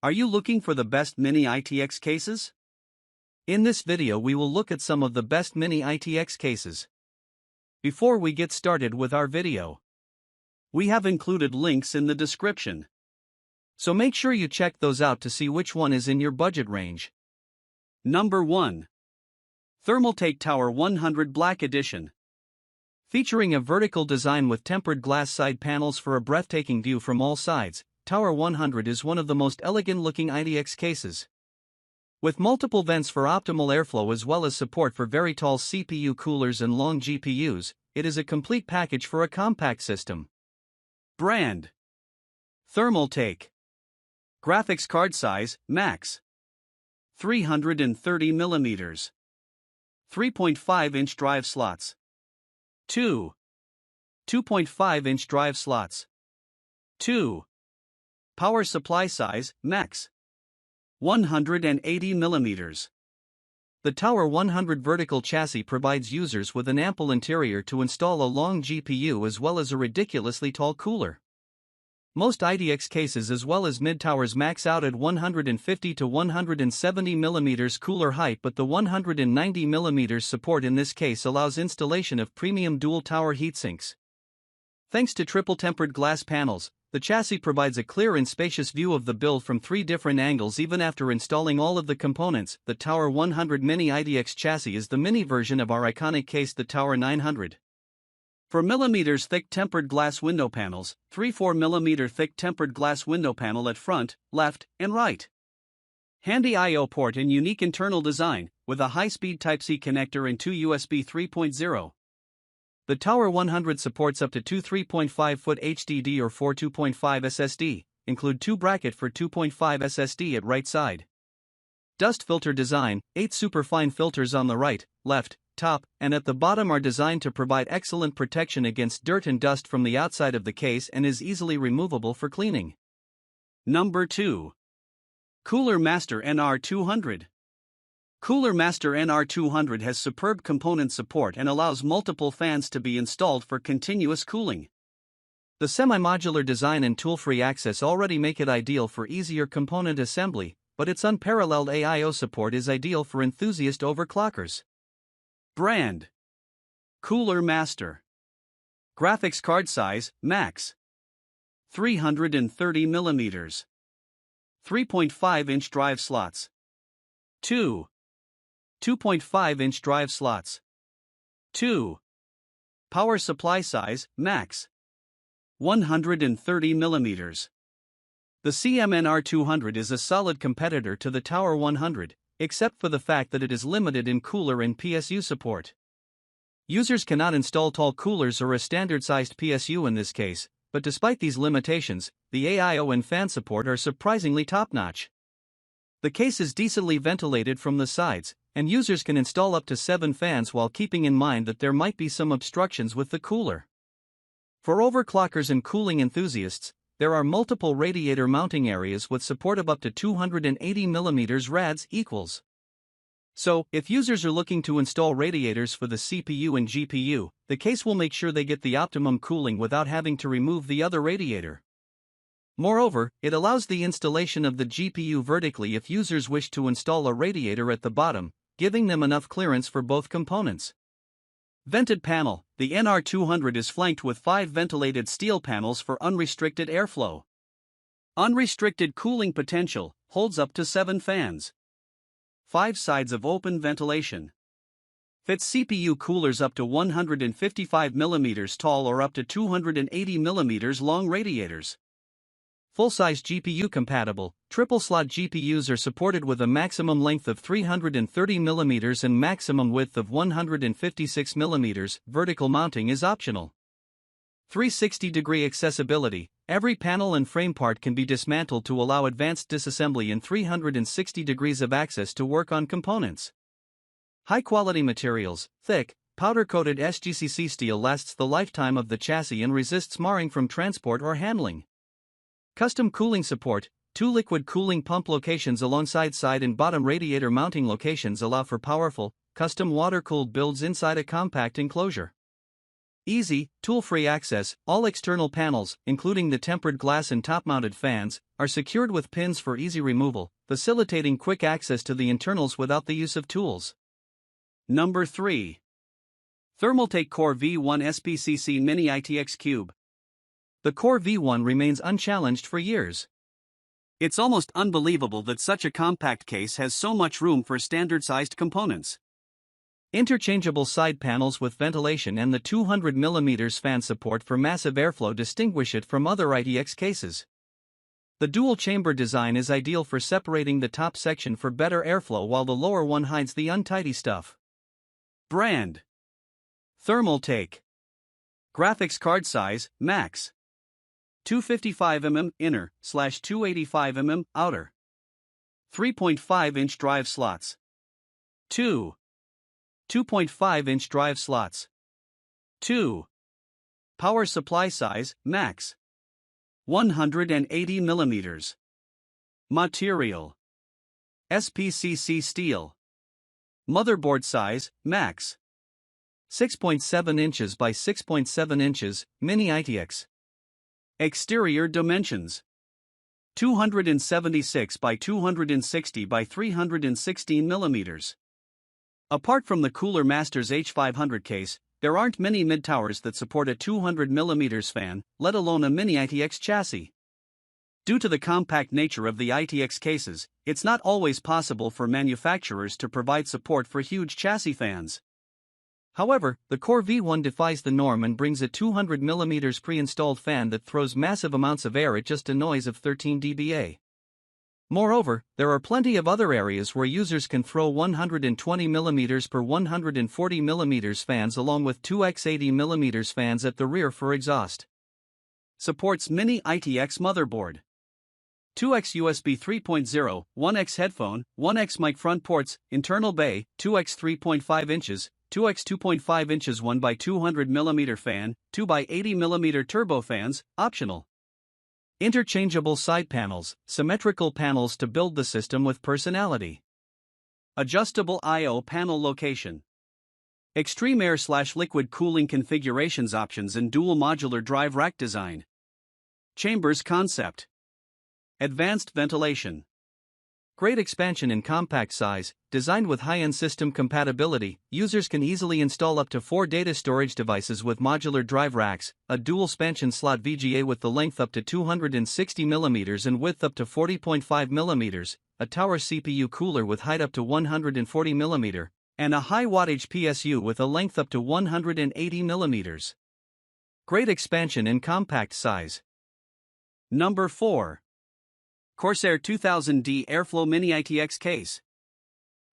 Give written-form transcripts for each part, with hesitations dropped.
Are you looking for the best Mini ITX cases? In this video we will look at some of the best Mini ITX cases. Before we get started with our video, we have included links in the description. So make sure you check those out to see which one is in your budget range. Number 1. Thermaltake Tower 100 Black Edition. Featuring a vertical design with tempered glass side panels for a breathtaking view from all sides, Tower 100 is one of the most elegant-looking ITX cases. With multiple vents for optimal airflow as well as support for very tall CPU coolers and long GPUs, it is a complete package for a compact system. Brand: Thermaltake. Graphics card size, max 330 mm. 3.5-inch drive slots. 2.5-inch drive slots. 2. Power supply size, max 180 mm. The Tower 100 vertical chassis provides users with an ample interior to install a long GPU as well as a ridiculously tall cooler. Most ITX cases as well as mid-towers max out at 150 to 170 mm cooler height, but the 190 mm support in this case allows installation of premium dual tower heatsinks. Thanks to triple tempered glass panels, the chassis provides a clear and spacious view of the build from 3 different angles even after installing all of the components. The Tower 100 Mini ITX chassis is the mini version of our iconic case, the Tower 900. 4 mm thick tempered glass window panels, 3/4 mm thick tempered glass window panel at front, left, and right. Handy I/O port and unique internal design, with a high-speed Type-C connector and 2 USB 3.0. The Tower 100 supports up to 2 3.5-foot HDD or 4 2.5 SSD, include 2 bracket for 2.5 SSD at right side. Dust filter design: 8 superfine filters on the right, left, top, and at the bottom are designed to provide excellent protection against dirt and dust from the outside of the case and is easily removable for cleaning. Number 2. Cooler Master NR200. Cooler Master NR200 has superb component support and allows multiple fans to be installed for continuous cooling. The semi-modular design and tool-free access already make it ideal for easier component assembly, but its unparalleled AIO support is ideal for enthusiast overclockers. Brand: Cooler Master. Graphics card size, max 330 mm. 3.5-inch drive slots. 2.5-inch drive slots. 2. Power supply size, max 130 mm. The CMNR200 is a solid competitor to the Tower 100, except for the fact that it is limited in cooler and PSU support. Users cannot install tall coolers or a standard-sized PSU in this case, but despite these limitations, the AIO and fan support are surprisingly top-notch. The case is decently ventilated from the sides, and users can install up to 7 fans while keeping in mind that there might be some obstructions with the cooler. For overclockers and cooling enthusiasts, there are multiple radiator mounting areas with support of up to 280 mm rads equals. So, if users are looking to install radiators for the CPU and GPU, the case will make sure they get the optimum cooling without having to remove the other radiator. Moreover, it allows the installation of the GPU vertically if users wish to install a radiator at the bottom, giving them enough clearance for both components. Vented panel: the NR200 is flanked with 5 ventilated steel panels for unrestricted airflow. Unrestricted cooling potential, holds up to 7 fans. 5 sides of open ventilation. Fits CPU coolers up to 155 mm tall or up to 280 mm long radiators. Full-size GPU compatible, triple-slot GPUs are supported with a maximum length of 330 mm and maximum width of 156 mm. Vertical mounting is optional. 360-degree accessibility: every panel and frame part can be dismantled to allow advanced disassembly and 360 degrees of access to work on components. High-quality materials: thick, powder-coated SGCC steel lasts the lifetime of the chassis and resists marring from transport or handling. Custom cooling support: 2 liquid cooling pump locations alongside side and bottom radiator mounting locations allow for powerful, custom water-cooled builds inside a compact enclosure. Easy, tool-free access. All external panels, including the tempered glass and top-mounted fans, are secured with pins for easy removal, facilitating quick access to the internals without the use of tools. Number 3. Thermaltake Core V1 SPCC Mini ITX Cube. The Core V1 remains unchallenged for years. It's almost unbelievable that such a compact case has so much room for standard-sized components. Interchangeable side panels with ventilation and the 200mm fan support for massive airflow distinguish it from other ITX cases. The dual-chamber design is ideal for separating the top section for better airflow while the lower one hides the untidy stuff. Brand: Thermaltake. Graphics card size, max. 255mm inner/285mm outer. 3.5-inch drive slots. 2.5-inch drive slots. 2. Power supply size, max. 180mm. Material: SPCC steel. Motherboard size, max. 6.7 inches by 6.7 inches, Mini ITX. Exterior dimensions: 276 by 260 by 316 millimeters. Apart from the Cooler Masters H500 case, there aren't many mid-towers that support a 200mm fan, let alone a Mini ITX chassis. Due to the compact nature of the ITX cases, it's not always possible for manufacturers to provide support for huge chassis fans. However, the Core V1 defies the norm and brings a 200mm pre-installed fan that throws massive amounts of air at just a noise of 13 dBA. Moreover, there are plenty of other areas where users can throw 120mm per 140mm fans along with 2x80mm fans at the rear for exhaust. Supports Mini ITX motherboard. 2x USB 3.0, 1x headphone, 1x mic front ports, internal bay, 2x 3.5 inches, 2x 2.5 inches 1x200mm fan, 2x80mm turbofans, optional. Interchangeable side panels, symmetrical panels to build the system with personality. Adjustable I/O panel location. Extreme air/liquid cooling configurations options and dual modular drive rack design. Chambers concept. Advanced ventilation. Great expansion in compact size, designed with high-end system compatibility. Users can easily install up to 4 data storage devices with modular drive racks, a dual spansion slot VGA with the length up to 260mm and width up to 40.5mm, a tower CPU cooler with height up to 140mm, and a high wattage PSU with a length up to 180mm. Great expansion in compact size. Number 4. Corsair 2000D Airflow Mini ITX Case.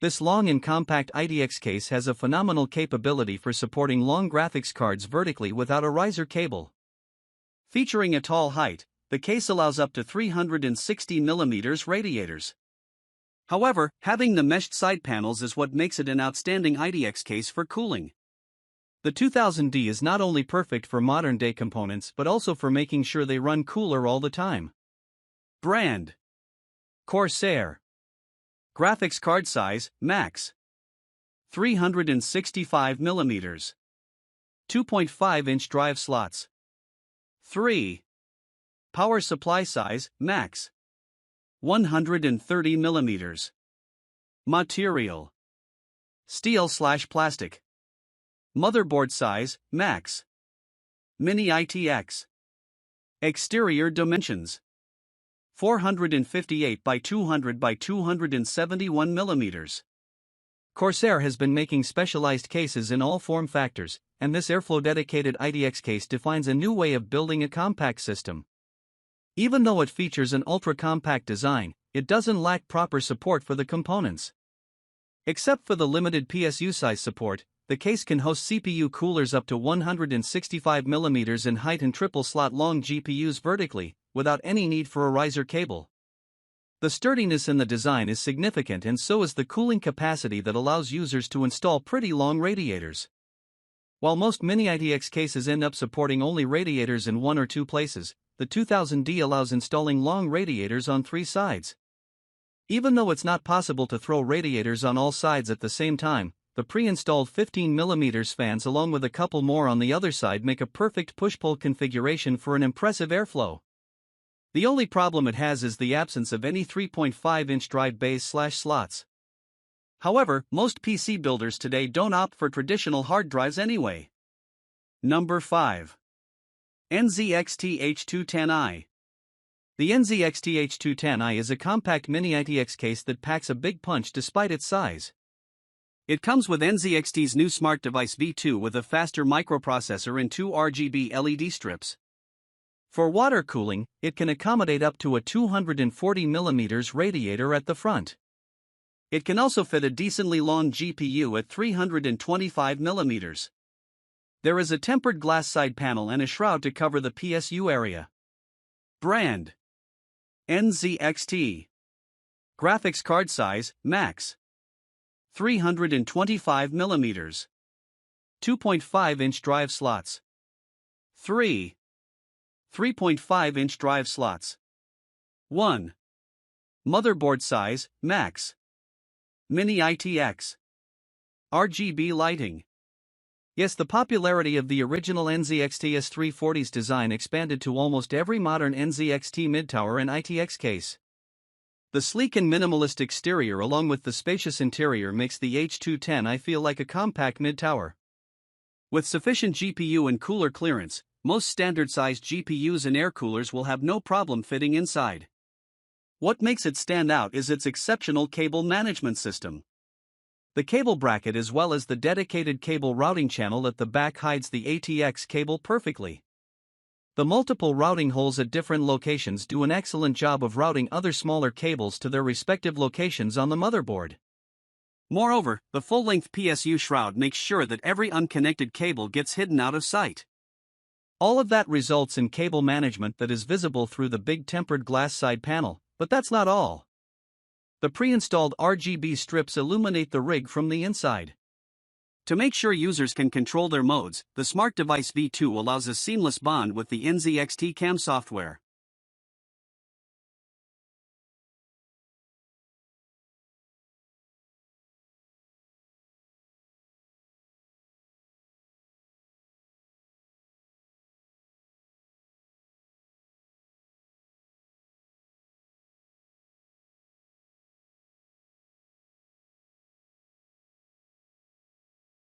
This long and compact ITX case has a phenomenal capability for supporting long graphics cards vertically without a riser cable. Featuring a tall height, the case allows up to 360mm radiators. However, having the meshed side panels is what makes it an outstanding ITX case for cooling. The 2000D is not only perfect for modern-day components but also for making sure they run cooler all the time. Brand: Corsair. Graphics card size, max. 365mm. 2.5-inch drive slots. 3. Power supply size, max. 130mm. Material: steel/plastic. Motherboard size, max. Mini ITX. Exterior dimensions: 458 by 200 by 271mm. Corsair has been making specialized cases in all form factors, and this airflow-dedicated ITX case defines a new way of building a compact system. Even though it features an ultra-compact design, it doesn't lack proper support for the components. Except for the limited PSU size support, the case can host CPU coolers up to 165mm in height and triple-slot long GPUs vertically, without any need for a riser cable. The sturdiness in the design is significant, and so is the cooling capacity that allows users to install pretty long radiators. While most Mini ITX cases end up supporting only radiators in 1 or 2 places, the 2000D allows installing long radiators on 3 sides. Even though it's not possible to throw radiators on all sides at the same time, the pre-installed 15mm fans along with a couple more on the other side make a perfect push-pull configuration for an impressive airflow. The only problem it has is the absence of any 3.5-inch drive bays/slots. However, most PC builders today don't opt for traditional hard drives anyway. Number 5. NZXT H210i. The NZXT H210i is a compact Mini ITX case that packs a big punch despite its size. It comes with NZXT's new Smart Device V2 with a faster microprocessor and 2 RGB LED strips. For water cooling, it can accommodate up to a 240mm radiator at the front. It can also fit a decently long GPU at 325mm. There is a tempered glass side panel and a shroud to cover the PSU area. Brand: NZXT. Graphics card size, max 325mm. 2.5-inch drive slots. 3.5-inch drive slots. 1. Motherboard size, max. Mini ITX. RGB lighting. Yes, the popularity of the original NZXT S340's design expanded to almost every modern NZXT mid-tower and ITX case. The sleek and minimalist exterior along with the spacious interior makes the H210i feel like a compact mid-tower. With sufficient GPU and cooler clearance, most standard-sized GPUs and air coolers will have no problem fitting inside. What makes it stand out is its exceptional cable management system. The cable bracket as well as the dedicated cable routing channel at the back hides the ATX cable perfectly. The multiple routing holes at different locations do an excellent job of routing other smaller cables to their respective locations on the motherboard. Moreover, the full-length PSU shroud makes sure that every unconnected cable gets hidden out of sight. All of that results in cable management that is visible through the big tempered glass side panel, but that's not all. The pre-installed RGB strips illuminate the rig from the inside. To make sure users can control their modes, the Smart Device V2 allows a seamless bond with the NZXT CAM software.